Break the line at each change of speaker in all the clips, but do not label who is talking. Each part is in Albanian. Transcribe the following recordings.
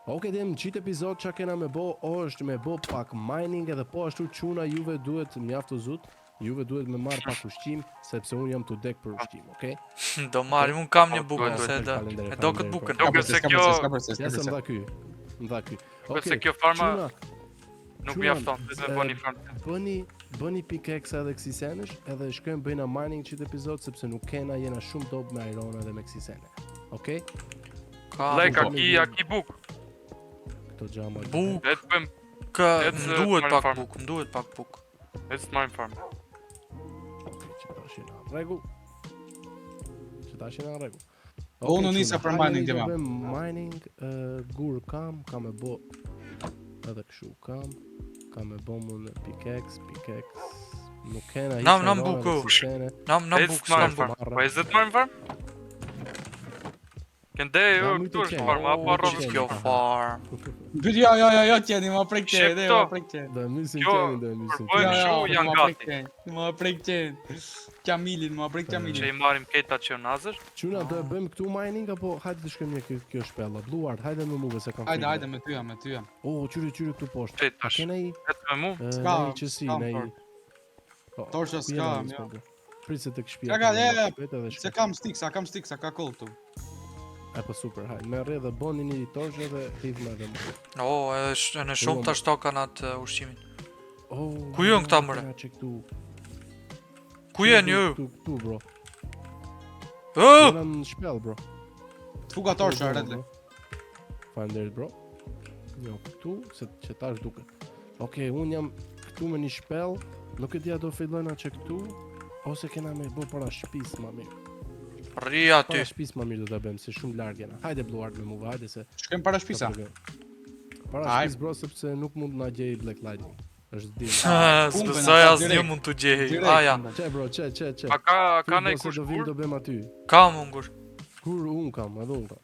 Oke, dem qitë epizod që kena me bo është me bo pak mining edhe po ashtu quna juve duhet mjaftu zut. Juve duhet me marr pak ushqim sepse unë jam të dek për ushqim, okay?
Do marrim, unë kam një bukë se do. E do këtë bukën.
Duket se kjo
Ja se më dha ky.
Duket se kjo farma nuk mjafton, vetëm me bëni farm.
Bëni pickaxe edhe ksisenesh edhe shkojmë bëjna mining qitë epizod sepse nuk kena, jena shumë dob me iron edhe me ksisene. Okay?
Leka ki bukë.
Këto gjama.
Bukë.
Le të bëjmë
M'duhet pak bukë.
le të marrim farm.
Që tash jena në rregull.
Unë nisa për mining djema.
Do bëjmë mining, gur kam e bo edhe kështu kam e bo më në pickaxe. Nuk kena
Nam buku. Nam buku.
Po e zë të marrim farm? Kënde jo këtu është farm, apo rrobës
Kjo farm.
Jo, tjeni, ma prek qenë,
Do e mysin qenin,
Bëjmë shu, janë gati.
Ma prek qenë. Qamilin, ma prek
Që
qamilin.
i marim ketat që nazër.
Quna, do e bëjmë këtu mining apo hajde të shkojmë një kjo shpella. Bluard, hajde me muve se kam
Hajde, me tyja.
O, qyri këtu poshtë.
Qëj
A
tash,
kena i
vetë me mu.
S'ka,
në i qësi, në i...
Torqa s'kam, jo.
Pritse të këshpia.
Se kam stiksa, ka koll tu.
E po super, hajde. Me rrë dhe boni një torqë dhe hidhme edhe më.
O, e në shumë të shtokan atë ushqimin.
Oh,
Ku jën këta mëre? Ku jenë ju?
Këtu, bro.
Oh!
Jena në shpell, bro.
Fuga torqa, redle.
Falenderit, bro. Jo, këtu, se që tash duket. Okej, unë jam këtu me një shpell. Nuk e dia do fillojna që këtu, ose kena me bo para shtëpis ma mirë.
Rri aty.
Para shtëpis ma mirë do ta bëjmë, se shumë larg jena. Hajde Bluard me muve, hajde se...
Shkojmë para shtëpisa.
Para shtëpis, bro, sepse nuk mund na gjej Black Lightning. Është dim.
S'besoj asnjë mund të gjej. Ja.
Çe bro, çe.
A ka nej kush
do vim do bëjmë aty.
Kam ungur.
Kur un kam, edhe un kam.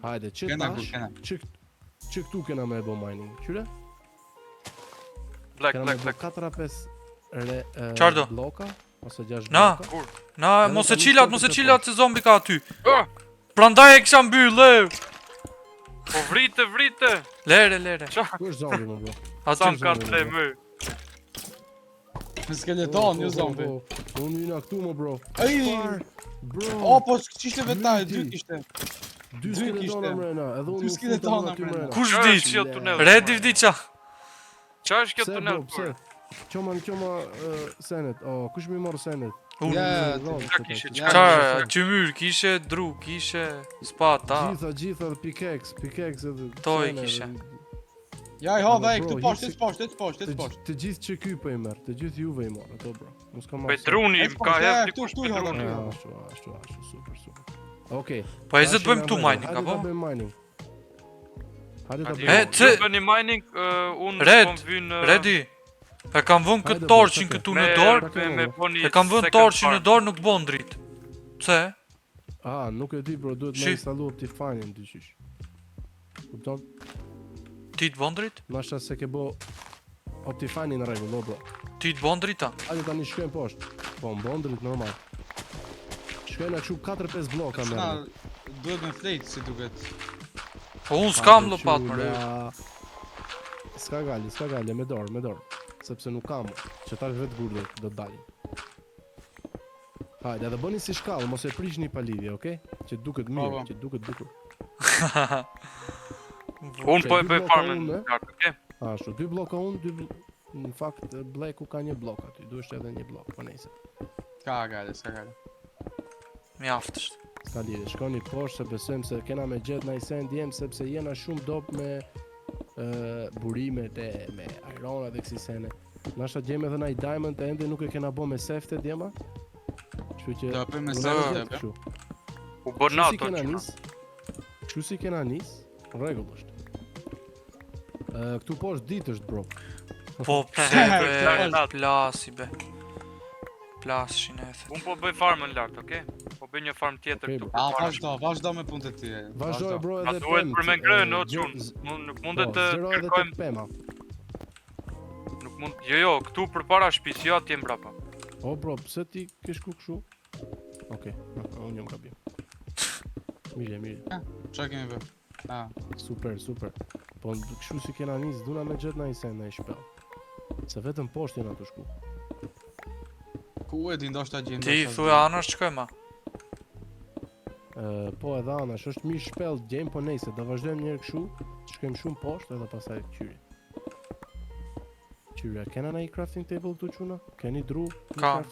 Hajde, çe tash. Çe këtu kena me bo mining. Qyre?
Black.
4-5 bloka ose 6
Na.
bloka.
Na, mos e qilat se zombi ka aty. Prandaj e kisha mbyll.
Po vrite.
Lere.
Ku është zombi më bro?
Sam ka të më.
Me skeleton, jo zombi.
Unë jena këtu më bro. Bro.
O, po s'kishte vetaj, 2 kishte.
2 skeletona mrena, edhe unë
skeletona mrena.
Kush
Qa
vdiq?
është kjo tunel?
Redi vdiqa.
Qa është kjo
Pse
tunel?
bro, pse? Qoma senet, kush mi morë senet?
Qymyr, kishe dru, kishe spata.
Gjitha pickaxe edhe...
To i kishe.
Ja, i hodha e këtu poshtë,
Të gjithë që ky po i merë, të gjithë juve i morë, ato bro.
Pe druni, ka herë dikush pe druni.
Ashtu, super. Okej.
Po e zë të bëjmë këtu mining, apo?
Hajde të bëjmë mining.
Ju bëni mining, unë kom vynë...
Redi, e kam vënë këtë torqin këtu në dorë, e kam vënë torqin në dorë nuk bon dritë. Pse?
Nuk e di bro, duhet me installu Optifine'in dyqysh. Kupton?
Ti të bon dritë?
Nashta se ke bo Optifine'in në rregull, bro.
Ti të bon drita?
Hajde tani shkojmë poshtë. Po, më bon dritë normal. Shkojnë kështu 4-5 bloka me.
Duhet me flejtë si duket.
Po unë s'kam lopat më re.
S'ka gali, me dorë. Sepse nuk kam, që tash vetë gurë do të dalin. Hajde, edhe bëni si shkallë, mos e prishni pa lidhje, okej? Që duket mirë, që duket bukur.
Unë po e bëj farmën, okej?
Ashtu, 2 bloka unë, në fakt, Blacku ka 1 blok aty, duhesh edhe 1 blok, po nejse.
S'ka gale.
Mjaftësht.
S'ka lidhje, shkoni poshtë se besojmë se kena me gjetë na i sen djemë, sepse jena shumë dop me burimet e me irona dhe kësi sene. Nashta gjemë edhe na i diamond e ende nuk e kena bo me sefte djema. Kështu që...
Do bëjmë me sefte,
U bërë nato
Kështu si kena nis, rregull është. Këtu poshtë ditë është bro.
Po pse plasi be. Plashin e the.
Unë po bëj farmën lartë, okej? Po bëj një farm tjetër këtu.
Vazhdo me punët e ty.
Vazhdoj bro edhe
pemë. Duhet për me ngrënë, o qunë. Nuk mundet të kërkojmë... Nuk mund... Jo, këtu për para shpis, jo atje mbrapa.
O bro, pse ti ke shku kështu? Okej, unë jam gabim. Mire.
Qa kemi bë? Ah.
Super, super. Po kështu si kena nis, duna me gjet në i sen në i shpel. Se vetëm poshtë jena të shku.
Ku e di ndoshta gjejmë.
Ti thuaj anash çkojma.
Po edhe anash, është mi shpel gjejmë, po nejse, do vazhdojmë njërë kështu, shkojmë shumë poshtë edhe pasaj qyri. Qyri, kena na i crafting table këtu quna? Keni dru?
Kam.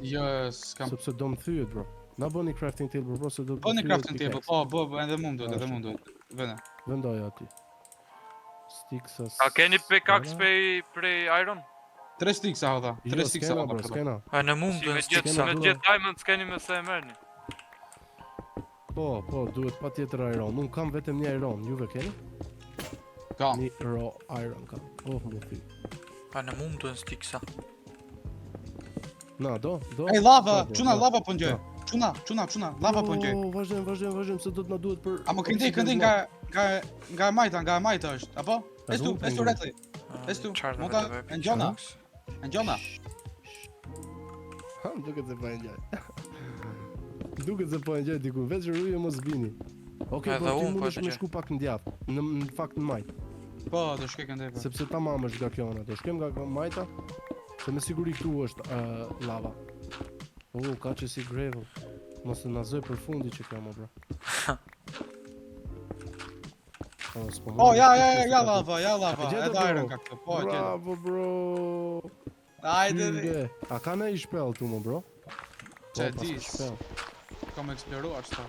Jo, s'kam.
Sepse do më thyet, bro. Na bëni crafting table, bro, se do të
Bëni crafting table, po, edhe mund duhet, edhe mund duhet. Vëna.
Vendoj aty. Sticks as...
A keni pickaxe prej iron?
3 sticks a hodha. 3 sticks a
s'kena,
hodha.
bro, s'kena.
A në mund
Si
të
me
stiksa.
s'kena.
gjithë diamonds keni me se e merrni.
Po, duhet pa tjetër iron. Unë kam vetëm një iron, juve keni?
Kam.
Një raw iron kam. Oh, më thy.
A në mund të stiksa.
Na, do?
Ej, lava,
Do,
çuna,
do.
lava po ngjoj. Çuna, lava po ngjoj.
Vazhdojmë, se do të na duhet për...
A më këndej nga majta është, apo? Estu retli. Estu, monta, Njona.
Ha, duket se po e njoj. Duket se po e njoj diku, veç rruje mos bini. Okej,
Edhe
po ti
unë po
mundesh
e
me
gjej.
shku pak në djathtë, në fakt në majt.
Po, do shkoj këndej po.
Sepse tamam është nga kjo ona, do shkem nga majta, se me siguri këtu është lava. Ka që si gravel. Mos të nazoj për fundi që kam, bro.
Ja lava.
gjete,
Edhe
bro?
iron ka këtu. Po, gjete.
Bravo, bro.
Hajde.
Hyrde. A ka në i shpel tu, mo, bro?
Çe
Po, pas
ti.
ka shpel.
Kam eksploruar çto.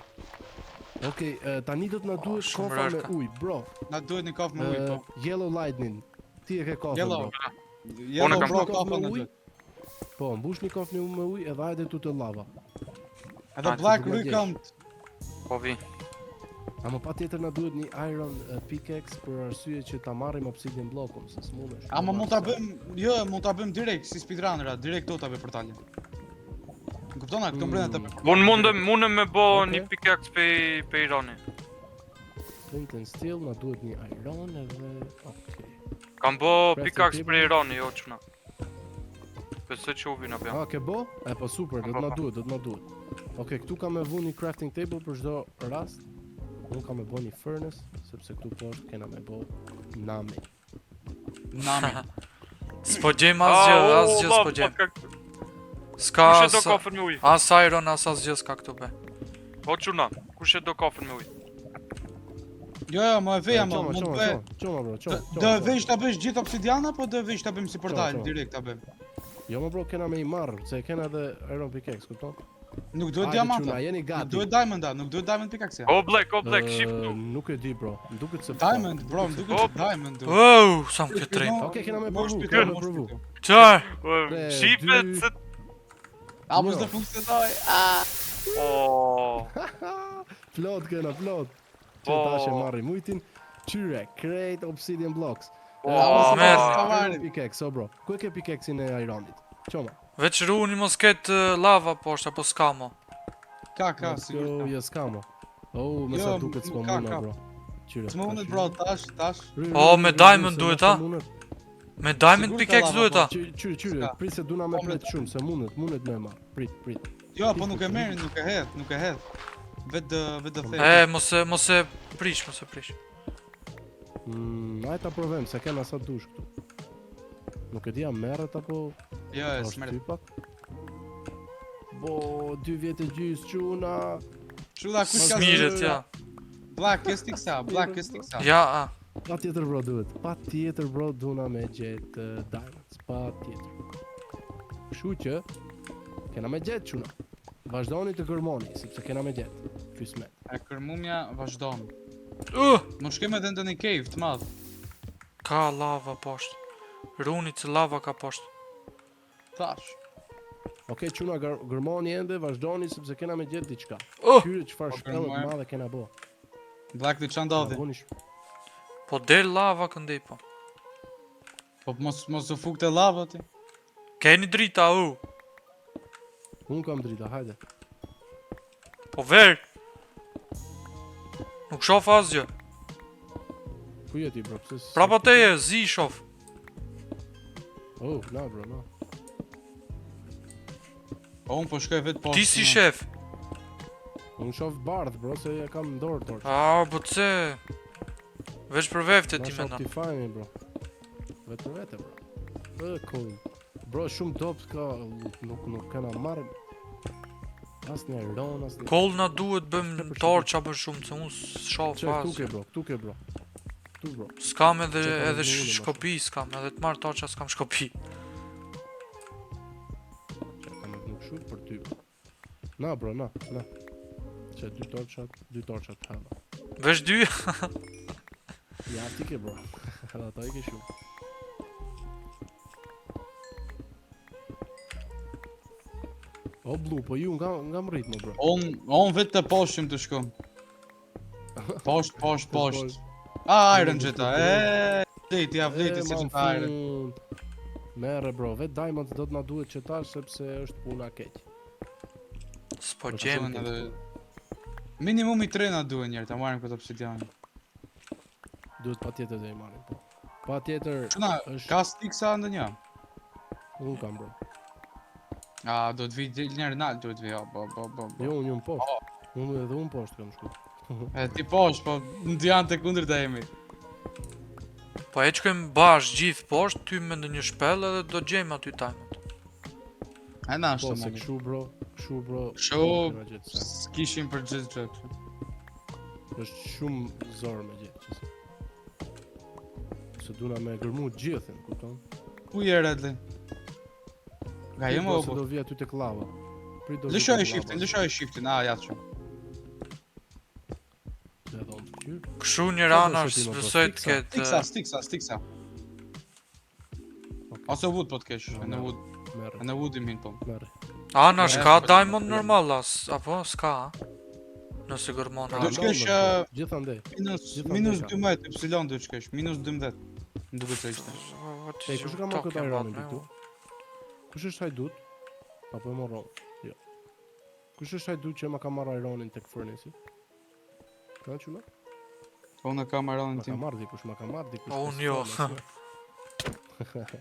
Okej, tani do të na duhet
shumë
kofa me
rarka.
ujë, bro.
Na duhet një kafë me ujë po.
Yellow lightning. Ti e ke kofën,
Yellow.
bro.
Yellow
kam
bro
kafë
kafë
me
në
ujë.
dy.
Po, mbush një kofë me ujë edhe hajde tu të lava.
Edhe
që
black
do na
rry
gjesh.
kam.
Po vi.
A më patjetër na duhet një iron pickaxe për arsye që ta marrim obsidian blockun, se s'mundesh.
Ama mund ta bëjmë, jo, mund ta bëjmë direkt si speedrunnera, direkt do ta bëj portalin. Kuptona, këto brenda të
Unë mundem me bo
Okej.
një pickaxe pe ironi.
Flint and steel, na duhet një iron edhe... Okej.
Kam bo
Crafting
pickaxe
table.
prej ironi, jo quna. Besoj që u vina pja.
A, ke bo? E, po super, do të na duhet. Okej, këtu kam me vu një crafting table për çdo rast. Unë kam me bo një furnace, sepse këtu poshtë kena me bo nami.
nami.
S'po gjejm asgjë s'po gjejm. S'ka
Kush e do kofën me ujë?
as iron as asgjë s'ka këtu be.
O quna, kush e do kofën me ujë?
Jo, më e veja më, mund të bëj.
Qoma, bro, qoma.
Do e vesh ta bësh gjithë obsidiana apo do e vesh ta bëjmë si portal,
Qo.
direkt ta bëjmë?
Jo, më bro, kena me i marrë, se kena edhe iron pickaxe, kupton?
Nuk duhet
Hajde,
diamanta.
quna, jeni
Nuk
gati.
duhet diamond, nuk duhet diamond pickaxe.
O black, shift tu.
Nuk e di, bro. Më duket se...
Diamond, bro, më duket se diamond. duhet.
Wow, sa më këtë drejt.
Okej, kena me
Mos
provu,
shpikër,
kena me
mos
provu.
shpikër.
Çfarë?
Tre,
Shifet
dy.
se...
A mos
Jo.
do funksionoj.
O,
Plot kena, plot. Që
Po.
tash e marrim ujtin. Qyre, create obsidian blocks.
merr.
Iron pickaxe, so bro. Ku e ke pickaxe-in e ironit? Qoma.
Veç runi mos ketë lava poshtë apo s'ka mo.
Ka,
Jo,
sigurisht.
jo s'ka mo. Oh, me sa
Jo,
duket s'po
ka,
muna,
ka.
bro. Qyre.
S'më unët bro, tash.
O, me diamond duhet, a? Me diamond
Sigur
pickaxe
ka lava,
duhet a?
Qyre,
S'ka.
prit se duna me
Po,
pret shumë, se mundet me marr. Prit.
Jo, po nuk e merrin, nuk e hedh. Vetë
Po,
the.
Mos e prish.
Hajde ta provojmë, se kena sa dush këtu. Nuk e di a merret apo
Jo,
është
s'merr.
ty pak. Bo, 2 vjetë gjys quna.
Shuda kush ka
Smiret ja.
Black stiksa.
Ja, a.
Pa tjetër bro duhet. Pa tjetër bro duna me gjetë diamonds. Pa tjetër. Kështu që kena me gjetë quna. Vazhdoni të gërmoni, sepse kena me gjetë. Qysmet.
E kërmumja vazhdon.
Uh,
Më shkem edhe në një cave të madh.
ka lava poshtë. Runi që lava ka poshtë.
Tash.
Okej, quna gërmoni ende, vazhdoni sepse kena me gjetë diçka.
Oh!
Qyre çfarë
Po,
shpellë të
gërmojmë.
madhe kena bo.
Black di çan ndodhi.
Po del lava këndej po.
Po mos u fukte lava ti.
Keni drita u.
Unë kam drita, hajde.
Po ver. Nuk shof asgjë.
Ku je ti bro? Pse?
Prapa teje, zi shof.
Oh, na bro, na.
Po un po shkoj vet poshtë.
Ti si shef.
Unë shoh bardh bro, se e kam në dorë torç.
A, po pse? Veç për vefte ti
Nasha
mendon.
Optifine, bro. Vetë për vete, bro. Cool. Bro, shumë dopt ka, nuk kena marrë. As një ron, as një...
Koll na duhet bëm torça për shumë, se unë shoh
Që,
fazë.
këtu ke, bro. Tu, bro.
S'kam edhe
Që ka
edhe
në unë,
shkopi, s'kam edhe të marr torça s'kam shkopi.
Që ka me nuk shumë për ty, bro. Na, bro, na. Që dy torçat hava.
Veç dy.
Ja, ti ke, bro. Edhe ata I ke shumë. O, Blu, po ju nga më rritme, bro.
On vetë të poshtim të shkom. Posht. Iron Jetta, vleti, vleti si që ta Iron.
Mere, bro, vetë Diamond do të na duhet qëtar sepse është puna keq.
S'po
Po,
gjem.
Minimumi 3 na duhen njerë, ta marrim këtë obsidianin.
Duhet pa tjetër dhe I marim, po. Pa tjetër
Quna,
është...
ka stiksa ndë një?
Unë kam, bro.
A, do të vi njerë nalë, do të vi, bo.
Jo, unë poshtë. Unë edhe unë poshtë kam shku.
E ti poshtë, po në të janë të kundër të jemi.
Po e qkojmë bash gjithë poshtë, ty me ndë një shpel edhe do gjejmë aty Diamond.
E na
Po,
është
se
të
këshu, bro.
Këshu,
kena gjetë se.
s'kishim për gjithë gjëtë.
është shumë zorë me gjithë, qëse. Se duna me gërmu gjithën, kupton?
Ku je Redli? Nga jemë o
Se
po?
do vi aty tek lava.
Lëshoj shiftin, a, ja të shumë.
Këshu një ranash s'bësoj të ketë...
Stiksa. Ose wood po të kesh, e në wood I min po.
Anash ka Diamond normal apo s'ka? Nëse gërmon
Do të kesh
gjithandej.
minus 12 ypsilon do të kesh, minus 12. Më duket se ishte.
Ej, kush ka marrë këtë ironin këtu? Kush është hajdut? Apo e morron? Jo. Kush është hajdut që ma ka marrë ironin tek furnisi? Ka çuna?
Unë kam ironin
Ma ka
tim.
marrë dikush, ma ka marrë dikush.
Unë jo.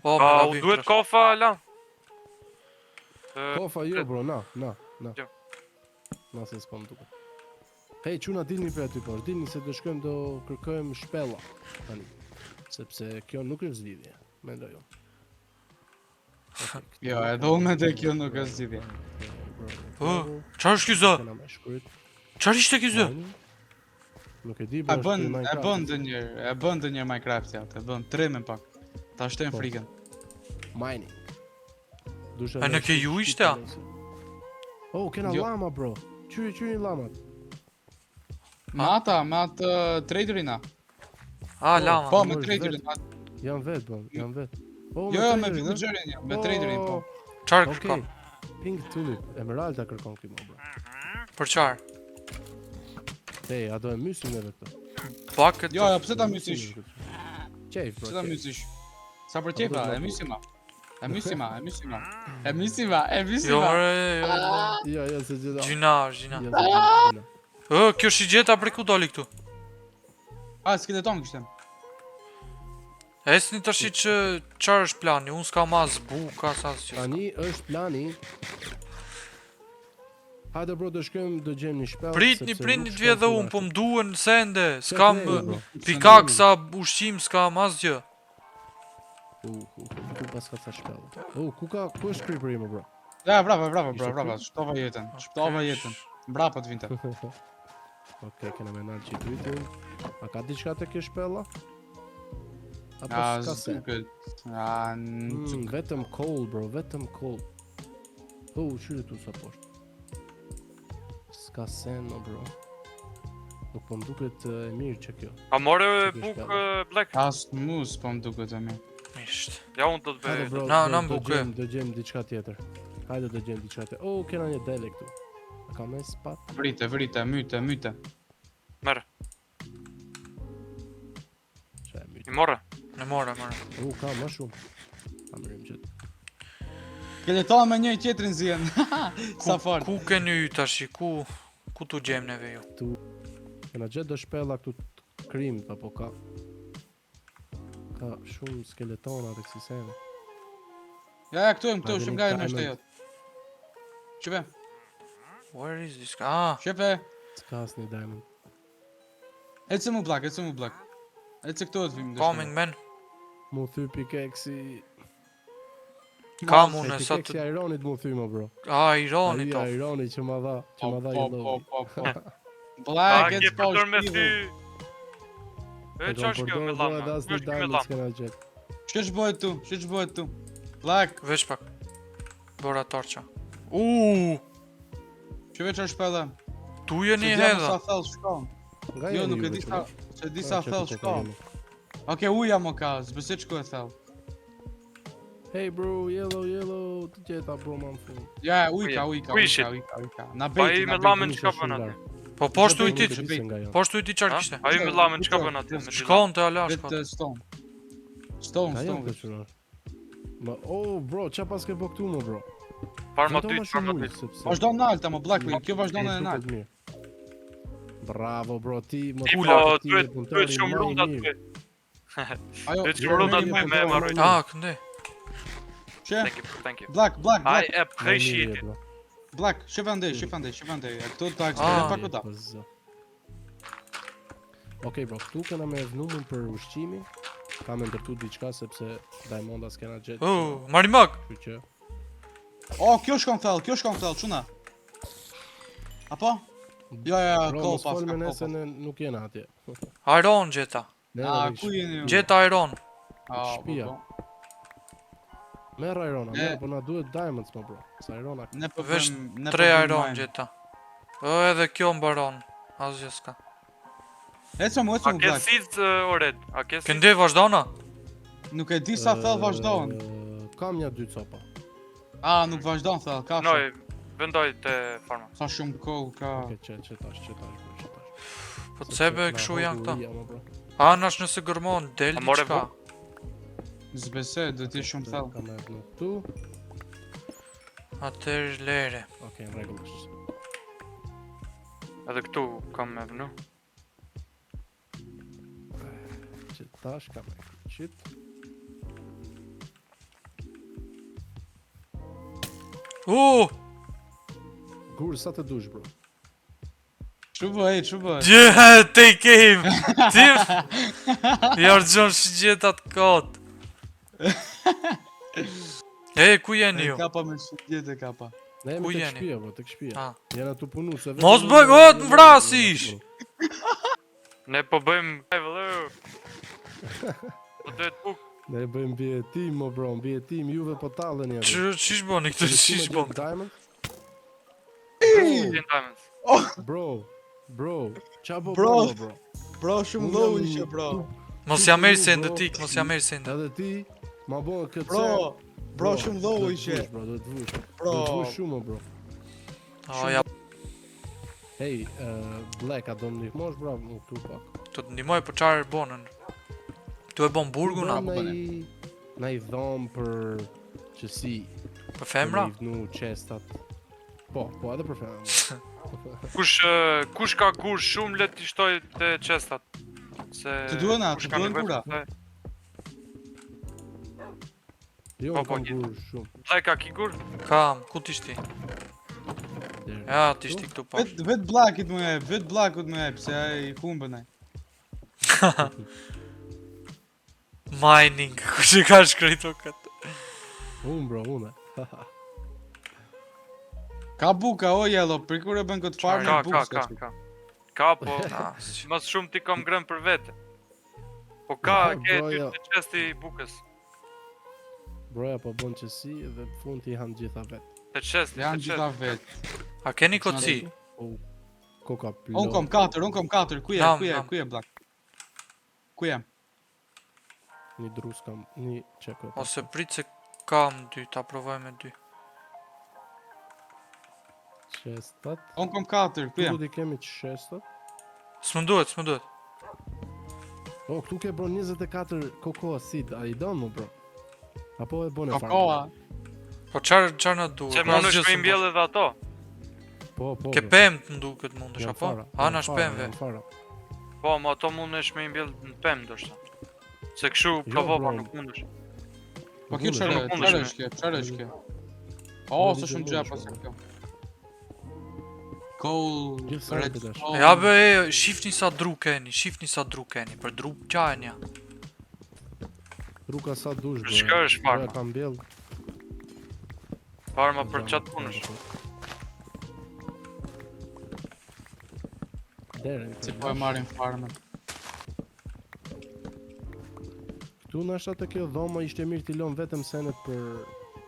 U duhet kofa, la.
Kofa jo, bro, na.
Jo.
Na se s'po më duket. Hej, çuna dilni për aty poshtë, dilni se do shkojmë do kërkojmë shpella tani. Sepse kjo nuk është zgjidhje, mendoj unë.
Jo, edhe unë me të kjo nuk është zgjidhje.
Çfarë është ky zë?
Kena me shkruajt.
Çfarë ishte ky zë?
Nuk e di,
E
bro,
bën ndonjëherë Minecraft ja, e bën 3 me pak. Ta shtojnë
Po.
frikën.
Mining.
A në ke ju ishte, a?
Oh, kena
Jo.
llama, bro. Qyri llamat.
Me atë traderina.
A, lama.
Po, me
është
traderin.
Janë vet, bro, janë vet. Oh,
Jo, me
traderin, ha?
villagerin, jo, me traderin, po.
Qarë
Okej.
kërkon?
Pink tulip, Emeralda kërkon këtu, bro.
Për qarë?
Hey, a do e mysim neve këto?
Pakët...
Jo, pse ta mysish?
Qef, bro.
Pse ta
qef.
mysish? Sa për qefa, e mysima. E mysima.
Jo, re, jo.
Jo, se gjitha.
Gjina.
Jo, se gjina.
Kjo shigjeta prej ku doli këtu?
A, skeleton kishtem.
Esni tash që qarë është plani, unë s'ka mas buka, sa që s'ka.
Tani është plani. Hajde, bro, do shkojmë, do gjejmë një shpellë.
Pritni
sepse
të
nuk
vje dhe
shkon
unë, po
ashtu.
më duhen sende,
Çfarë
s'kam
ke, bro?
pikaksa, ushqim, s'kam asgjë.
Ku pas ka ca shpellë. Ku është creeper ima, bro?
Ja, bravo,
Ishte
bravo. Shtova jetën. Mbrapa të vinte.
Okej, kena me nalë që krytin. A ka diçka të kjo shpella? Apo
Ja,
s'ka se?
zduket. Ja,
Vetëm coal, bro, vetëm coal. Qyri tu sa poshtë. S'ka sen, no, bro. Nuk po më duket e mirë që kjo.
A more
Ç'ke
buk
shpellë?
black?
as mus po më duket e mirë.
Misht.
Ja unë do të
Hajde,
bëj.
bro,
Na
do
buke.
gjejmë diçka tjetër. Hajde do gjejmë diçka tjetër. Kena një dele këtu. A ka me spat?
Vrite, myte.
Merë,
Qa e mytë.
i morë.
Në more.
Ka më shumë. Ka më rrim qëtë.
Skeletona me njëri tjetrin zien. Sa fort.
Ku keni ju tash, ku tu gjem neve ju?
Kena gjetë do shpella këtu të krim, apo ka shumë skeletona dhe kësi sene.
Ja, këtu,
Hajde,
shumë
një
gajë në
diamond.
shtejot. Qëpe,
Where is this? Ah,
qëpe.
S'ka as një diamond.
Ecë mu blak. Ece këto të vim.
Coming, man.
Mu thy pikeksi...
Kam unë sa
Pikeksi
të...
Ironit mu thy mo bro.
Ironi to.
Ironi që ma dha Yellowi.
Black,
Ke
it's
përdor me
shpivu.
ty. E qa është kjo me lama?
Dhe asni
Kjo është kjo me
diamond
lama.
s'kena gjet.
Që që bëhet tu? Që që bëhet tu? Black,
Veç pak. Bora torqa.
që veç është pëllë?
Tu jeni
Se djama
hedha.
sa thellë shkon.
Nga
Jo,
jeni
nuk e
juve
di
që
sa...
ne?
Se di sa
Qa
thellë
ku
shkon.
jeni?
Oke, uja më ka, zbesi që ku e thellë.
Hey bro, yellow, të gjeta bro ma më fund.
Ja,
Ujka.
ujka. Na
Pa i
beti,
me
na
lamën
beti.
qka bën aty?
Po poshtu i
Nuk
ti,
e di se nga janë.
poshtu i ti qarë kishte.
A i me lamën qka bën aty?
Shkon të ala, shkon.
Vetë stone. Stone,
Ka janë
stone.
të qëra. Ma, oh bro, qa pas ke po këtu më bro?
Farma
Vazhdo
ty,
ma
farma
shumë
ty.
ujë, sepse...
Vazhdo në alta, më Black Wing, kjo vazhdo në
Duket
alta.
mirë. Bravo bro, ti më
Ti
Ula,
po,
ti je
duhet
punëtori
shumë
më i
runda
mirë.
ty.
Ajo,
Duhet shumë runda
mirë,
ty me
mirë,
marrë.
mirë.
Këndej.
Që?
Thank you.
Black,
Aj, e
Më
prej
i mirë,
shitit.
bro.
Black, shifandej. E këto ta eksperiment pa këta.
Po zë. Okej bro, këtu kena me vnumën për ushqimi. Kam e ndërtu diçka sepse Diamonda s'kena gjetë.
Marimak.
Kështu që
O, kjo shkon thellë, çuna. Apo? Jo,
bro,
koll
mos
pas
fol me
ka
ne se
koll.
ne nuk jena atje.
Iron gjeta.
Ne
A,
edhe
ku jeni ju?
Gjeta Iron.
shtëpia. Merr Irona,
Ne-
merr, po na duhet diamonds më bro. Sa Irona.
Ne po
Vesh
bëjmë, ne
3
bëjmë
Iron
mine.
gjeta. O edhe kjo mbaron. Asgjë s'ka.
Ecëm
A ke
Black.
sit ored? A ke sit?
Këndej vazhdona?
Nuk e di sa thellë vazhdon.
Kam një 2 copa.
A, nuk vazhdon thellë, ka
Noj, vendoj te farma.
Sa shumë kohë ka.
Okej, që tash.
Po të sebe këshu janë këta.
këta.
Anash nëse gërmon, del
A more
diçka.
Zbese, do të shumë thellë.
Kam edhe në këtu.
Atër lere.
Okej, në rregull është.
Edhe këtu kam me vënu.
Që tash kam e qit. Gur sa të dush bro.
Çu bëj?
Gjë, take aim. Tim. Jargjon shigjetat kot. E, ku jeni ju?
Kapa me shqitjet e kapa.
Ne
Ku
jemi tek
jeni?
shtëpia bro, tek shtëpia.
Ah.
Jena tu punu se
Mos bëj god, më vrasish!
Ne po bëjmë vëllë. Po duhet buk.
Ne bëjmë bjetim mo bro, bjetim juve po talleni atë.
Qish boni këtë, qish bon?
Diamond?
Tin diamonds.
Bro, qa po
Bro.
bro, bro?
Bro, shumë
Unë
low
jam-
ishe, bro.
Mos ja merr se ndëtik, mos ja merr se ndë.
Edhe ti, ma bon këtë
Bro, shumë low ishe.
Bro, do të vush.
Bro.
Do të vush shumë, bro.
O, ja,
Hey, Black, a do më ndihmosh, bro, më këtu pak.
të të ndimoj për qarë bonën. Tu e bon burgun,
Bro,
a?
na i dhom për qësi.
Për femra?
Për me i vnu qestat. Po, edhe për femra.
Kush ka gur shumë le t'i shtoj te çestat. Se
Të duhen
kush
të
ka
duhen
nevojë
gura.
për te-
Jo,
Po,
kam
gjithë.
gur shumë.
Ai ka ki gur?
Kam, ku t'ishti?
Deri.
Ja, t'ishti këtu po.
Vet Blackit më jep, vet Blackut më jep, se ai humbën ai.
Mining, kush e ka shkritu këtë?
Unë, bro, une.
Ka buka o Yellow, për kur e bën këtë farmë
Ka,
buka.
ka, ka, ka. Ka, po,
Ah, si-
mas shumë ti kam grën për vete. Po ka, ke
Bro,
ty
jo.
të qesti i bukës.
Broja po bon qësi dhe në fund i hanë gjitha vetë.
Të qesti,
Janë
të
gjitha
qesti.
vet.
A keni koci?
Koka plot.
Unë kam 4, ku je,
Nam,
ku je,
nam.
ku je Black? Ku jam?
Një drus kam, një qeko.
Ose prit se kam 2, ta provoj me 2.
Qestat.
Unë kam 4, ku
Këtu
jam?
di kemi qestat.
S'më duhet, s'më duhet.
O, këtu ke bro 24 koko asid, a i donë më bro? Apo e bone farmë?
Kokoa.
Po qarë në duhet?
Se më në shme i mbjell edhe ato.
Po,
Ke
bro.
pem të ndu këtë mundesh,
Janë
apo?
fara,
Ana
janë fara,
shpemve.
janë fara.
Po, ma ato mund është me i mbjell në pem, ndoshta. Se këshu
Jo,
provova,
bro.
nuk mundesh.
Po kjo
Mundesh,
çfarë
nuk mundesh
çfarë
me.
është kjo? Çfarë është kjo?
Po,
O,
di
sa
që
shumë
mundesh,
gjapa
po,
se
bro.
kjo. Coal,
Gjithë
red
sa
stone.
Ja be, shifni sa dru keni, për dru qajnë ja.
Rruka sa dush, bro.
Shka është farma?
Kam bjell.
Farma për qatë punësh.
Dere,
Si po e marrin farmën.
Këtu nashta të kjo dhoma ishte mirë t'i lëm vetëm senet për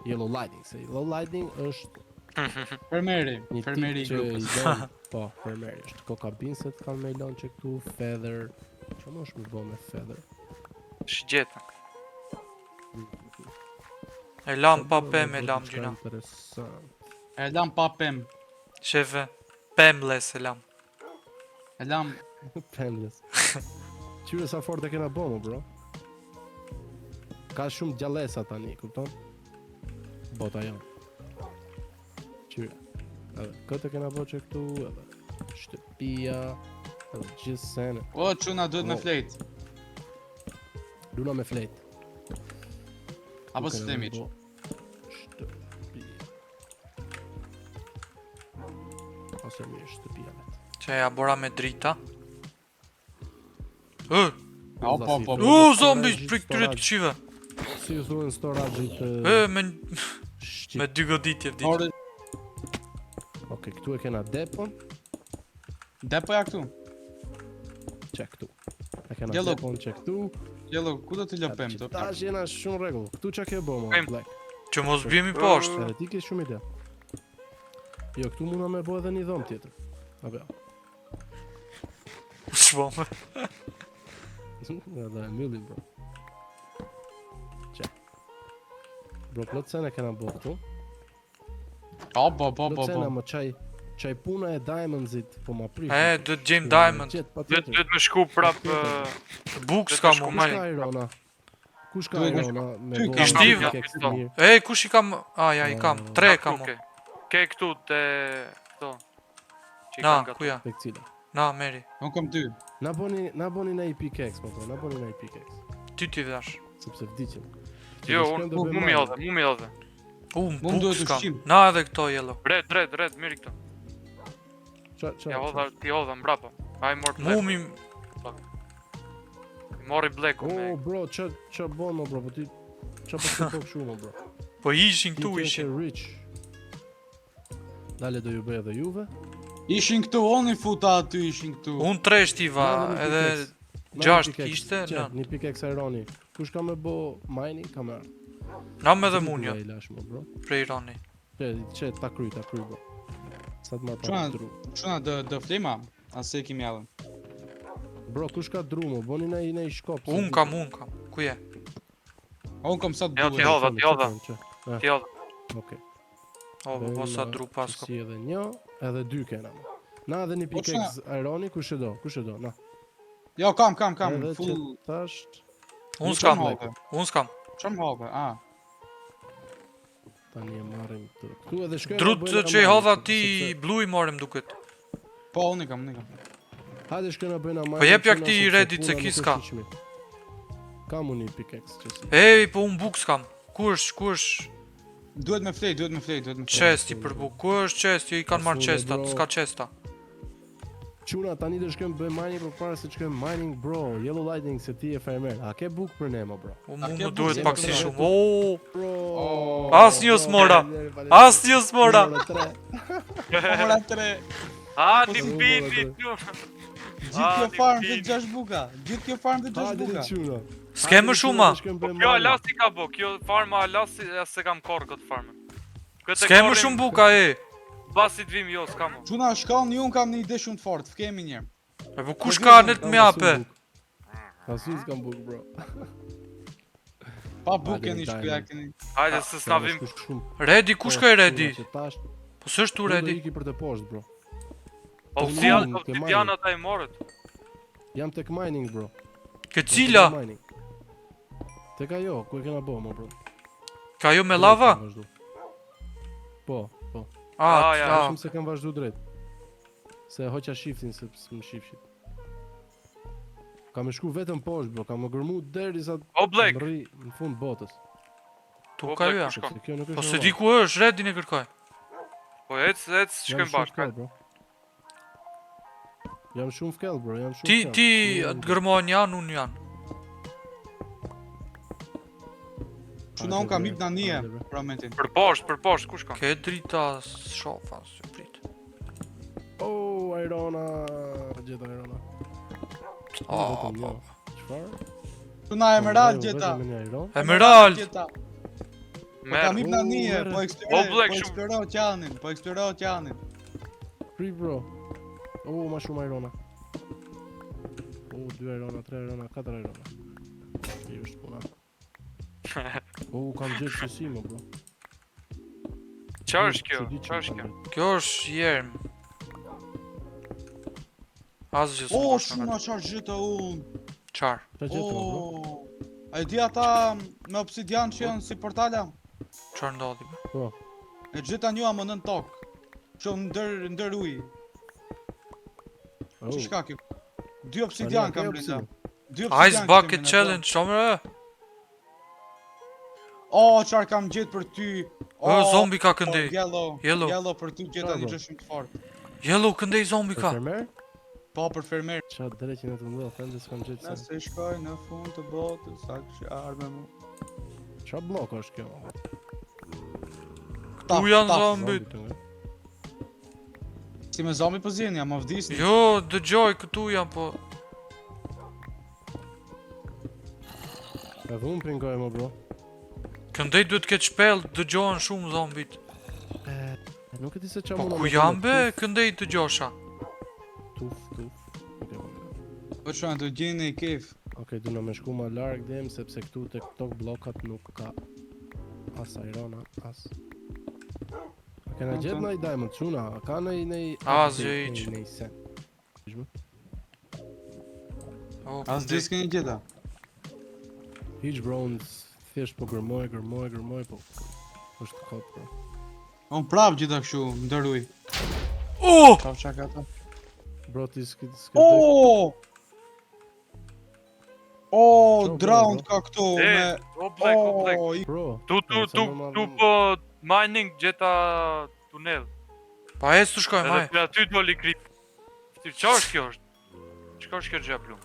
yellow lighting, se yellow lighting është
Fermeri
një
i
tip që i
grupës.
don, po, fermeri është. Koka binset kanë me lënë që këtu, feather, që më është më bo me feather?
Shgjeta.
E lam pa pem, e lam gjuna.
Interesant.
E lam pa pem.
Shefe, pemles e lam.
E lam...
Pendles. Qyre sa fort e kena bo, mo, bro. Ka shumë gjallesa tani, kupton? Bota janë. Qyre. Edhe këtë e kena bo që këtu, edhe shtëpia, edhe gjithë sene.
O, quna duhet me
Oh.
flejt.
Luna me flejt.
Apo si themi që.
Shtëpia. Ose mirë shtëpia vetë.
Që ja bora me drita.
Po.
Zombi prik këtyre të qive.
Si u thuen storage-it
Me
shqip.
2 goditje vdit.
Ore,
Okej, këtu e kena depon,
depoja këtu.
që këtu. E kena
Yellow.
depon që këtu.
Jello, ku do t'i lopem të?
Tash jena shumë rregull. Këtu çka ke bë, mo,
Kem.
Black?
Që mos bjemi poshtë.
Edhe ti ke shumë ide. Jo, këtu muna me bo edhe një dhomë tjetër. Apo.
Shbome.
Edhe e mbyllim, bro. Që. Bro, plot sene kena bo këtu.
Po.
Plot sene më qaj puna e diamondsit, po ma prish.
Duhet gjejmë diamond.
Duhet me shku prap...
Buk s'ka mu
Kush
maj.
ka irona? Kush ka
Duhet me
irona me
Ty
bo?
ka
Ishtiv.
pickaxe të mirë?
Kush i kam? Ja i kam. 3 kam.
Okej. Ke këtu te... Këto. Që i
Na,
kam gatu.
kuja?
Tek cila?
Na, meri.
Unë kom 2.
Na boni në i pickaxe, po, na boni në i pickaxe.
Ti dash.
Sepse vdiqim.
Jo, mu mi odhe.
Mund
Buk
duhet
s'kam.
ushqim.
Na edhe këto yellow.
Red, miri këto. Ja odha, ti odha mbrapa. Ai mor black.
Mumi.
Mori black me...
Oh, bro, që bon, bro, po ti... Që po të bëk shumë, bro.
Po ishin
Ti
këtu
ke
ishin.
rich. Dale do ju bëj edhe juve.
Ishin këtu, oni futa aty ishin këtu.
Unë 3 shtiva edhe 6 kishte.
Një pickaxe ironi. Kush ka me bo mining, ka me arë.
Na me dhe munjo.
I lash, mo, bro.
Prej Irani.
Që ta kry, bro. Sa të marrë
Çuna-
pa dru.
Quna dë flema, asë e kemi jallën.
Bro, kush ka dru, mo? Boni në i shkop. se
Unë
di-
kam. Ku je?
Unë kom sa të
Ja,
duhet.
ti hodha,
Çfarë,
ti hodha.
çfarë,
Ti odha.
Okej.
O, po sa dru pas ko.
Si edhe 1, edhe 2 kena. Na edhe një
Po,
pickaxe ironi, kush e do? Na.
Jo, kam,
Edhe që
full...
tash
Unë
Çfarë
s'kam.
më hape?
Unë s'kam.
Çfarë më hape?
tani e marrim të. Këtu edhe shkojmë.
Drut që i hodha ti blu i morëm duket.
Po, unë i kam.
Hajde shkojmë bëjmë mining.
Po jepja këtij i Redit se ki s'ka.
Kam unë një pickaxe që si.
Po unë buk s'kam. Ku është
Duhet me flej.
chesti për buk? Ku është chesti? I kanë marrë chestat, s'ka chesta.
Çuna tani do shkojmë bëjmë mining përpara se të shkojmë mining, bro. Yellow lighting se ti e fermer. A ke buk për ne, mo, bro?
Më duhet pak si shumë.
Bro.
Asnjë s'mora. Asnjë s'mora.
Mora 3.
Ti pini tu.
Gjithë kjo farm dhe 6 buka. Gjithë kjo farm dhe 6 buka.
Çuna.
S'ke më shumë.
Kjo alasi ka bo, kjo farma alasi se kam korë këtë farmën.
S'ke më shumë buka
Basi të vim jo, s'ka më.
Çuna shkon, unë kam një ide shumë të fortë, fkemi një.
Po kush ka në të mjape?
Asus kam buk, bro.
Pa buke një shpja keni.
Hajde se s'na vim.
Redi, kush ka i Redi? Po s'është tu Redi?
Iki për të poshtë, bro.
Obsidian ata i morët.
Jam tek mining, bro.
Ke cila?
Tek ajo, ku e kena bo, mo, bro.
Ka jo me lava?
Po.
Ja.
Shumë se kam vazhdu drejt. Se hoqa shiftin se më shifshit. Kam me shku vetëm poshtë, bro. Kam më gërmu deri sa
O Black.
më rri në fund botës.
Tu ka jo ja.
Se kjo nuk është
Po se di ku është, Redin e kërkoj.
Po ec, shkojmë bashkë.
Jam shumë fkell, bro, jam shumë
Ti
fkell.
të gërmojnë janë, unë janë.
Çuna unë kam hip në nije, për momentin.
Për poshtë, kush ka?
Ke drita shofa, se prit.
Oh, Irona, gjeta Irona.
Po.
Çfarë?
Çuna Emerald gjeta.
Emerald!
Po kam hip në nije, po
Black
eksploroj qanin.
Free, bro. Oh, ma shumë Irona. Oh, 2 Irona, 3 Irona, 4 Irona. I është puna. Oh, kam gjetë qësime, bro.
Qa është kjo?
Kjo është jerm. Asgjë s'u
Oh,
bashkë.
shumë çfarë gjeta unë.
Çfarë?
Qa gjetë, bro?
A e di ata me obsidian që janë si portala?
Çfarë ndodhi?
Po.
E gjeta njua më nën tokë. Shumë ndër ujë. Që shka kjo? 2 obsidian kam blinda.
Ice Bucket Challenge, shomre?
Oh, qarë kam gjetë për ty.
Zombi ka këndej.
Yellow për ty gjeta një gjë shumë të fort.
Yellow këndej zombi ka.
Fermer?
Po, për fermer.
Qa dreqin e të mdo, fende s'kam gjetë se.
Nëse shkoj në fund të botës, sa kështë arme mu.
Qa blok është kjo?
Ku janë zombit?
Si me zombi po zjeni, jam avdisni.
Jo, dëgjoj, këtu janë po.
Edhe unë pingoj më, bro.
Këndej duhet ketë shpell, dëgjohen shumë zombit.
Nuk e di se qa
Po
muna
ku janë be, këndej dëgjosha.
Tuf.
Po shumë të gjeni e kef.
Okej, du në me shku ma larg dem, sepse këtu të këto blokat nuk ka as Irona, as. A kena gjetë nëj diamond, quna, ka nëj
Asgjë iq.
nëj sen.
As gjë s'keni gjeta.
Hiq, bro, unë thjesht po gërmoj, po është kot, bro.
Unë prap gjitha këshu, ndër uj. Prap qa ka ta?
Bro, ti s'ke
Drowned ka këtu me...
Black.
Bro,
Tu po mining gjeta tunel.
Pa e s'u shkoj, maj.
Edhe për aty doli krip. Qa është kjo është? Qka është kjo gjeplu?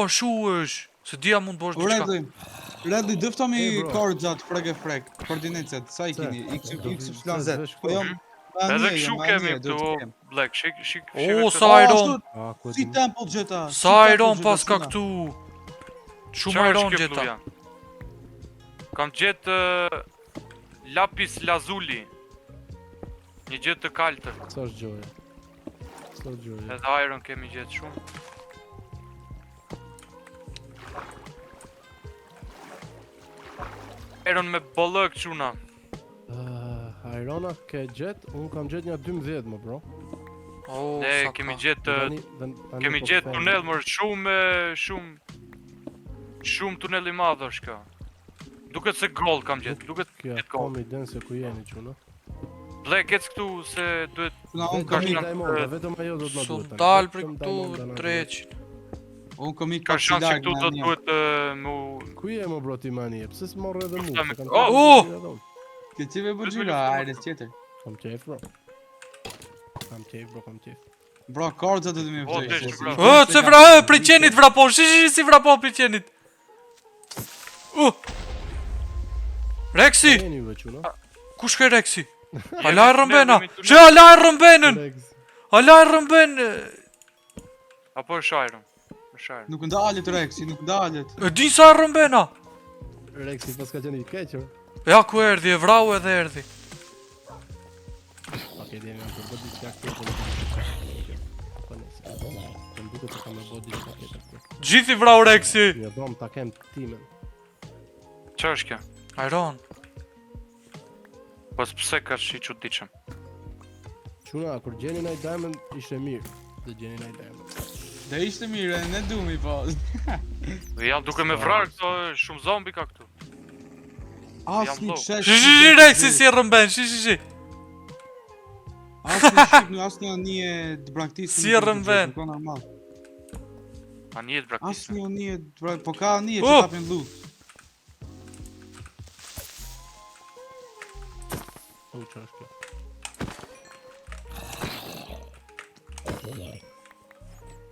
Ashu është. Se dia mund bosh diçka.
Redli, dëftami kordzat frek, koordinecet, sa i kini, XYZ. Po jam...
Edhe këshu kemi këtu, Black, shik...
Sa iron!
Si temple gjeta!
Sa iron pas ka këtu! Shumë iron gjeta.
Kam gjetë... Lapis lazuli. Një gjetë të kaltër.
Sa është gjoja?
Edhe iron kemi gjetë shumë. Iron me bollëk quna.
Irona ke gjetë, unë kam gjetë një 12 më, bro.
Ne kemi gjetë tunel mërë shumë tunel i madhë është ka. Duket se gold kam gjetë, duket
Kja,
gold.
kam i den se ku jeni, quna.
Black, ec këtu se duhet...
Vetëm ajo do t'ma duhet.
Su dal për këtu 300.
Unë kom i
Ka shansë që këtu do duhet mu...
Ku je më, bro, ti mani e? Pse s'morrë edhe mu?
Ke qive bëgjyra, ajres tjetër.
Kam qef, bro.
Bro, kordzat do të mi vëtoj.
Se vra, prej qenit vra po, si vra po prej qenit. Rexi! Kush ke Rexi? Ala e rëmbena! Që ala e rëmbenën! Ala e rëmben!
Apo e shajrëm?
Nuk ndalet Rexi, nuk ndalet.
E din sa e rëmbena!
Rexi pas ka qenë i keqër.
Ja ku erdi, e vrau edhe erdi.
Okej, dhe nga përbët diqka këtë. Më duke të kam e bot diqka këtë.
Gjithi vrau Rexi!
Një dom ta kem timen.
Qa është kjo?
Iron.
Pas pse ka shi që t'iqem?
Quna, kur gjeni naj diamond, ishte mirë. Dhe gjeni naj diamond.
Dhe ishte mire, ne dumi po.
Ja duke me vrarë këto shumë zombi ka këtu.
As nuk shesh...
Shi Rexi si e rëmben, shi.
As nuk shqip, as një një të braktisë.
Si e rëmben.
A një të braktisë.
As një të braktisë, po ka një që kapin loot.
Qa është kjo?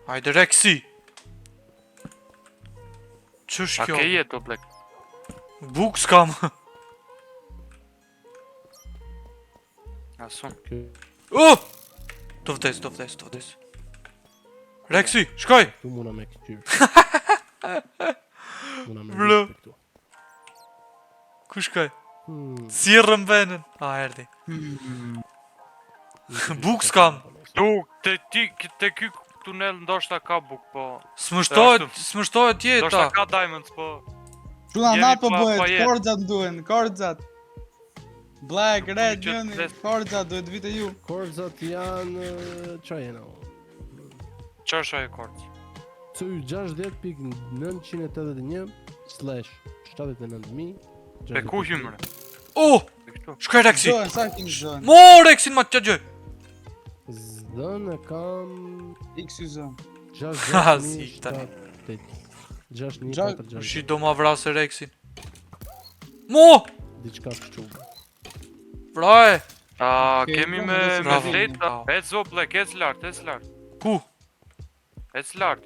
Hajde Rexi. Ç'është
A
kjo?
ke jetë o blek?
Buk s'kam.
Asun.
Oh! Do vdes. Rexi, shkoj!
Tu muna me këtyr. Muna me
Bro.
rrit këtu.
Ku shkoj?
Hmm,
Sirrëm venën. Erdhi. Buk s'kam.
Tu, te ky tunel ndoshta ka buk, po...
Smështohet jeta.
Ndoshta ka diamonds, po...
Shuna
Jemi
natë po
pa
bëhet,
jetë.
korxat duhen, korxat. Black, red,
që
njëni,
t'les-
korxat duhet vite ju.
Korzat janë... qa jena?
Qa është ajo kort?
CU60.981/79.000.
Pe ku hymre?
Oh!
Pe këtu.
Shkoj Rexi.
Zohen, sa kemi zohen?
Mo Rexin ma të gjë.
Zdën e kam...
X u zën.
Ha, si,
6.460.
Shi do ma vrasë Rexin. Mo!
Diçka kështu.
Vraje.
Okej,
Kemi
bravo,
me
bravo.
fletë,
Bravo.
ec o blek, ec lart.
Ku?
Ec lart.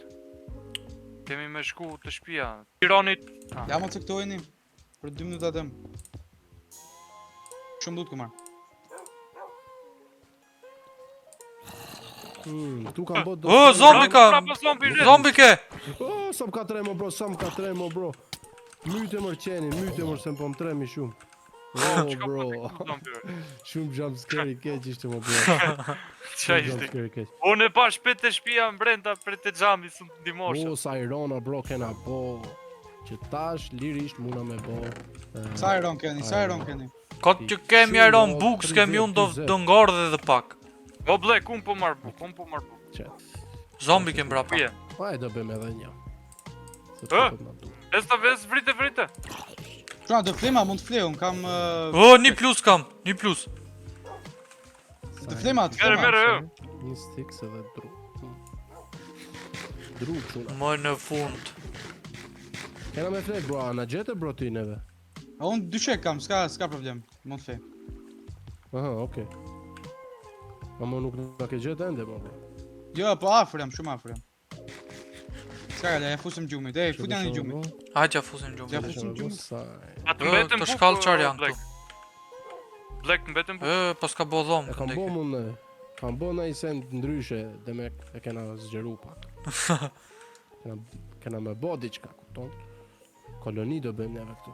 Kemi me shku të shtëpia. Tiranit.
Ja më cektojeni. Për 2 minuta tem. Shumë lut kumar.
Tu kam bot...
Oh, zombi ka!
Prapë zombi rrit.
Zombi ke!
Oh, sa më ka tremo bro. Myte mër qeni, se më po më tremi shumë. Oh,
Çka po
bro.
të këtu zombi rrit?
Shumë jumpscare i keq ishte më bro.
Qa ishte?
Jumpscare i keq.
Unë e pa shpet të shtëpia brenda për të xhamit së ndihmosha.
Oh, sa irona bro kena po. Që tash lirisht muna me bo.
Sa iron keni, sa iron keni.
Kot që kemi aron buk, s'kemi unë do ngordhe dhe pak.
O blek, unë po marr buk.
Qet.
Zombi kem brapa.
Pije.
Pa e do bëjmë edhe një. Se të
Ë?
të na du.
Ves, vrite.
Shuna, do flema, mund të fleu, unë kam...
Oh, një plus kam, një plus.
Të flema, të
Merë,
flema.
merë.
Një sticks edhe dru. Dru quna.
Më në fund.
Kena me flet bro, a na gjete bro ty neve?
A unë dyshek kam, s'ka problem. Mund të flej.
Aha, okej. Ama nuk na ke gjete ende bro.
Jo, po afër jam, shumë afër jam. S'ka gale, ja fusëm gjumit. Ej, fut janë një gjumit.
Hajde ja fusim
Ja
gjumë.
fusim gjumit.
A të
Ë,
mbetën
të
buk,
shkallçar janë
Blek? Blek, mbetën buk.
Pas ka bo dhomë
E kam
këndeke.
bo mund ne. Kam bo në i send ndryshe dhe me e kena zgjeru pak. Kena me bo diqka, kupton? Koloni do bëjmë neve këtu.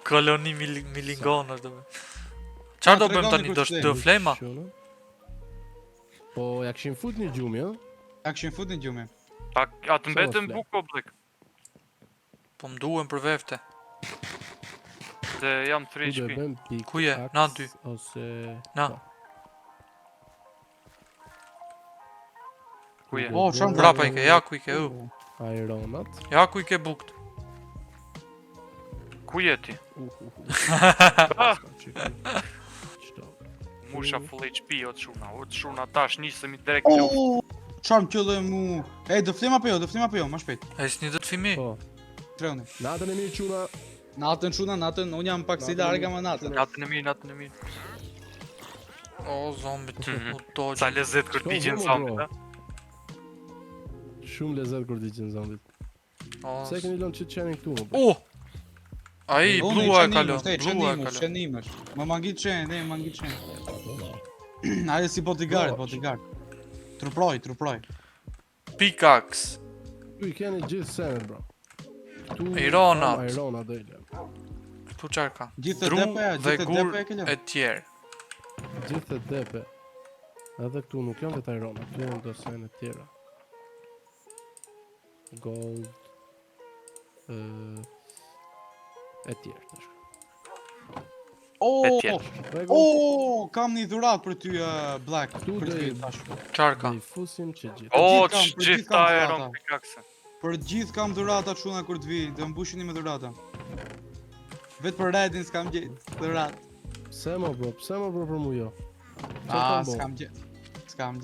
Koloni milingonër do bëjmë. Qarë do bëjmë tani, do flema?
Shuna. Po, ja këshim fut një gjumi, jo?
Ja këshim fut një gjumit.
A të mbetën
Flek?
buk, o blek?
Po më duhen për vefte.
Se jam 3
Ku do e
shpi.
bëjmë pik
Ku je?
aks
Na dy.
Ose...
Na.
Po.
Ku je?
do e
Oh,
bëjmë-
shumë
Brapa i ke, ja ku i ke,
Ironat.
ja ku i ke bukt.
Ku je ti?
Ah! Qto?
Musha full HP, o të shuna tash nisemi direkt në luftë.
Oh, çam qëllë mu. Ej, do flem apo jo, më shpejt.
E s'ni dhe të fimi?
Po,
Treuni.
natën e mirë quna.
Natën shuna, natën, unë jam pak si
Natën
larga
e
më natën.
Natën e mirë.
O, zombit,
Mhm.
u dojgjë.
Sa lezet kur
Shko,
digjen
vëmo,
zombit,
bro.
ha?
Shumë lezet kur diqen zombit.
O,
Se keni lënë që të qenin këtu, më bro.
U! Ai, blua e kalon, blua e kalon.
Qenimësh. Më mangit qenë, ne, më mangit qenë. Ajo si bodyguard,
Po,
bodyguard. Truproj.
Pickaxe.
Tu i keni gjithë senet, bro. Këtu
Ironat.
kam Irona do i lëm.
Këtu qarë ka?
Gjithë
Dru
depe,
dhe
gjithë
gur
depe e ke lënë.
e tjerë.
Gjithë të depe. Edhe këtu nuk janë vetë Irona, këtu janë do senet tjera. Gold. E tjerë, tash.
Oh,
E tjerë.
Rregull?
oh, kam një dhuratë për ty, Black.
Këtu
Për
do
ty,
i-
tash.
Qarë ka?
Dhe i fusim që gjithë.
O,
gjithë kam, për
gjithë
gjithë
ta
kam
e
dhurata.
ron pikakse.
Për gjithë kam dhurata çuna kur të vi, do mbushini me dhurata. Vetë për Redin s'kam gjetë dhuratë.
Pse më bro për mu jo?
Ah,
bo?
s'kam gjetë. S'kam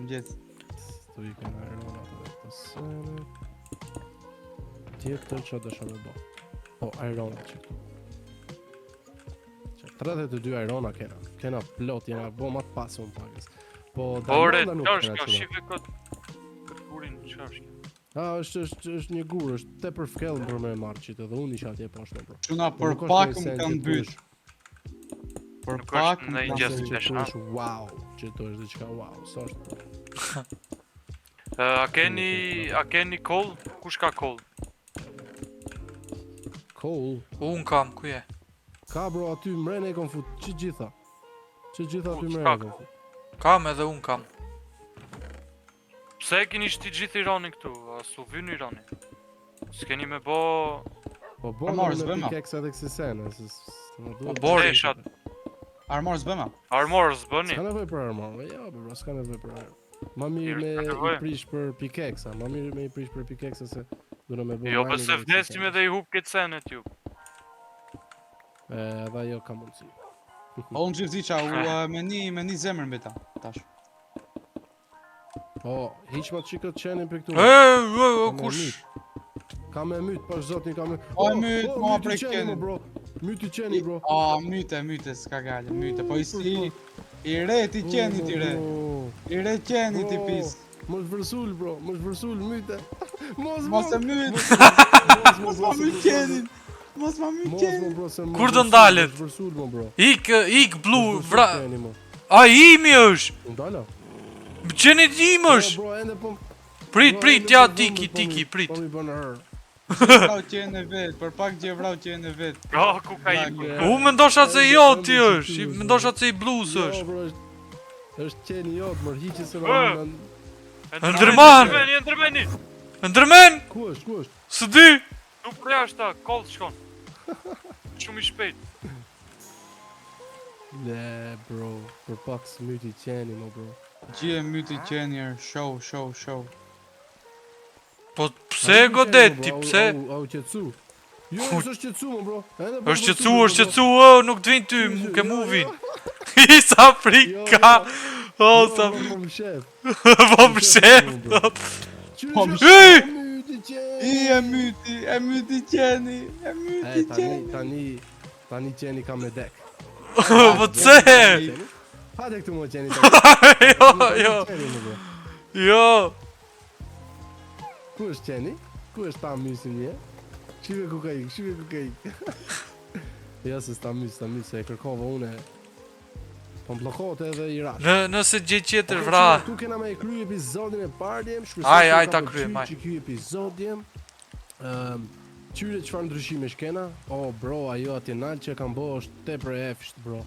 gjetë.
Tu i kena Irona të të senet. Tjetër që dësha me bo. Po, Irona që këtu. 32 Irona kena. Kena plot, jena bo ma të pasë unë pakës. Po,
Ore,
Diamonda nuk
qash
kena
kjo,
qëra.
shive këtë.
Është një gur, është tepër fkellën për me marrë qitë, dhe unë isha atje poshtë, bro.
Çuna për pak më kanë byt. Për
Nuk
pak
është
më
në
kanë
gjest
byt.
të shna.
Wow, që to është diçka wow, sa është.
A keni koll? Kush ka koll?
Coal.
Unë kam, ku je?
Ka bro aty mrene e kom fut, që gjitha? Që gjitha aty mrene e kom fut.
Kam edhe unë kam.
Pse e keni shti gjithë Irani këtu? A su vynë Irani? S'keni me bo...
Po bo
marrë,
në
s'bëma.
pikeks edhe kësi sene, se më duhet.
bori.
Teshat,
Armor s'bëma.
armor s'bëni?
S'ka nevoj për armor, jo bro, s'ka nevoj për armor. Ma mirë
Mirë,
me
s'ka nevoj.
i prish për pikeksa, ma mirë me i prish për pikeksa se duna me bo
Jo,
mining
pëse
edhe
vdesim
kësi
edhe i hup këtë senet ju.
sene. Edhe jo ka mundësi.
Po unë gjithë ziqa, me një zemër mbi ta, tash.
Po, hiq ma të qikët qenin për këtu.
Kush?
Ka me myt, pash zotin ka me...
O, myt, ma
myti
prej
qeni,
qenin.
mo, bro. Myti qeni, bro.
A, myte, s'ka gale, myte. Po i re ti qeni ti re. I re qeni ti pis.
Mos vërsul, bro, mos vërsul, myte. Mos,
Mos e myt,
mos
ma myt qenin. Mos ma myt
Mos,
qenin.
bro, se
Kur do ndalet?
Mos vërsul, mo, bro.
Ik blu,
Mos
vra...
vërsul qeni, mo.
A imi është!
Ndala?
Qenit im është!
Bro, ende po...
Prit, ja, tiki, prit.
Po mi bënë herë.
Vrau qenin e vet, për pak gjë vrau qenin e vet.
Ah, ku ka i ku?
U me ndosha se jo ti është, me ndosha se i blus
Jo,
është.
bro, është qeni jot, mër hiqi se
Ë!
në...
Ndërman!
Ndërmeni!
Ndërmen!
Ku është?
Së di!
Tu për jashtë ta, koll shkon. Shumë i shpejt.
Ne, bro, për pak smyti qeni, mo, bro.
Gjie myti qenjer, show.
Po pse e godet ti, pse?
Au qetsu. Jo, është qetsu, mo, bro.
është qetsu, nuk të vinë ty, mu ke mu vinë. Isa Afrika! O, sa...
Po më shef.
Po më shef!
Po më
shef.
Myti qeni.
E myti qeni.
Tani qeni ka me dek.
Po tse?
Hajde këtu mo qeni.
Jo. Jo.
Ku është qeni? Ku është ta mysin një? Shive ku ka ik. Ja se s'ta mys, se e kërkova une. Po m'blokot edhe i rash.
Nëse gjej qeter
Ok,
vra.
Tu kena me kry episodin e parjem.
Aj, ta kryem, aj.
Që ky episodjem. Qyre qëfar ndryshimesh kena? Oh bro, ajo atje nalë që kam bo është tepër e efsht, bro.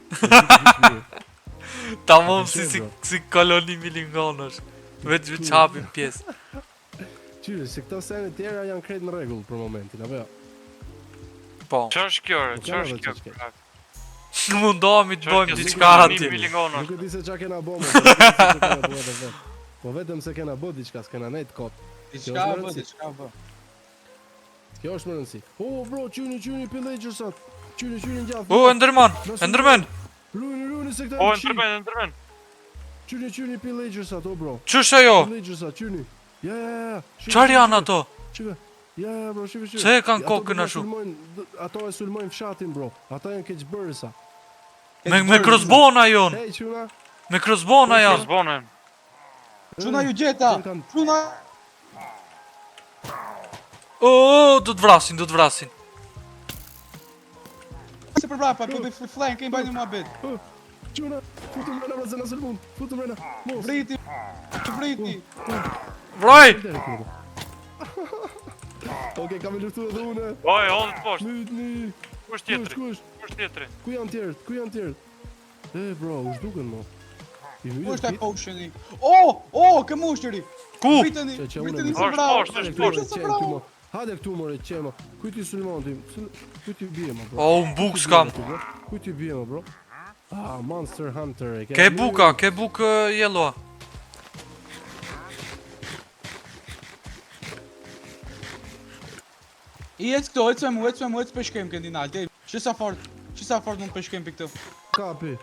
Ta mom si koloni milingonësh. Veç hapim pjesë.
Qyre, se këto sene tjera janë krejt në rregull për momentin, apo jo?
Po.
Qa është kjo, re?
Po,
Qa
kanë
është
edhe
kjo?
ç'ke.
Mundohemi të bëjmë diçka atje.
Nuk e di se qa kena bo, mo, po, nuk e di se qa kena bo edhe vet. Po vetëm se kena bo diçka, s'kena nejt kot.
Diçka bë.
Kjo është më rëndësi. Oh bro, qyni pillagersat. Qyni ngjath.
O, Enderman.
Runi se këta.
O, ndërmen.
Qyni pillagersat, oh bro.
Ç'është ajo?
Pillagersat, qyni. Ja.
Çfarë janë ato?
Shive. Ja, bro, shive.
Se e kanë kokën ashtu?
Ato e sulmojnë fshatin, bro. Ata janë keqbërësa.
Me crossbow-na jon.
Hey, quna.
Me crossbow-na janë.
Crossbow-nen.
Çuna ju gjeta. Çuna.
O, do të vrasin.
Se për brapa, bëj flank, e mbajnë mua bet.
Quna, futëm rena vëzë në sëllmun. Futëm rena. Mos.
Vriti.
Vroj!
Okej, kam e luftu edhe une.
Oj, hodhë të poshtë.
Mytni.
Ku është tjetëri?
Kush?
Ku është tjetëri?
Ku janë tjerët? Bro, u zhduken mo.
Ku është e potioni? Oh, ke mushtëri.
Ku?
Priteni se
Është
bravo.
Hajde këtu more qema. Ku ti Sulmon ti? Ku ti bie mo bro?
O, unë buk s'kam.
Ku ti bie mo bro? Ah, Monster Hunter.
Ke buk yellow.
I ecë peshkem këndi nalë. Çisa fort mund peshkem për këtë.
Kapi.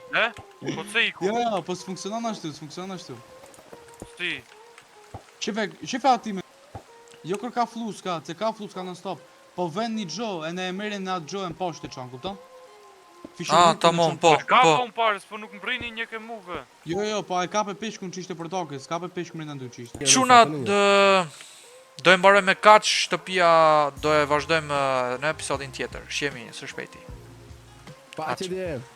Po të iku?
Ja, po s'funksionon ashtu.
Si?
Shife ati me... Jo kër ka flus ka, se ka flus ka non stop. Po vend një gjo, e ne e merin në atë gjo e në poshtë të qanë, kupton?
Tamam, po.
Ka po më parës, po nuk mbrini një ke muve.
Jo, po e ka pe peshkun që ishte për toke, s'ka pe peshkun mërë në ndu që ishte.
Quna Do e mbaroj me kaç shtëpia, do e vazhdojmë në episodin tjetër. Shihemi së shpejti.
Paqë djem.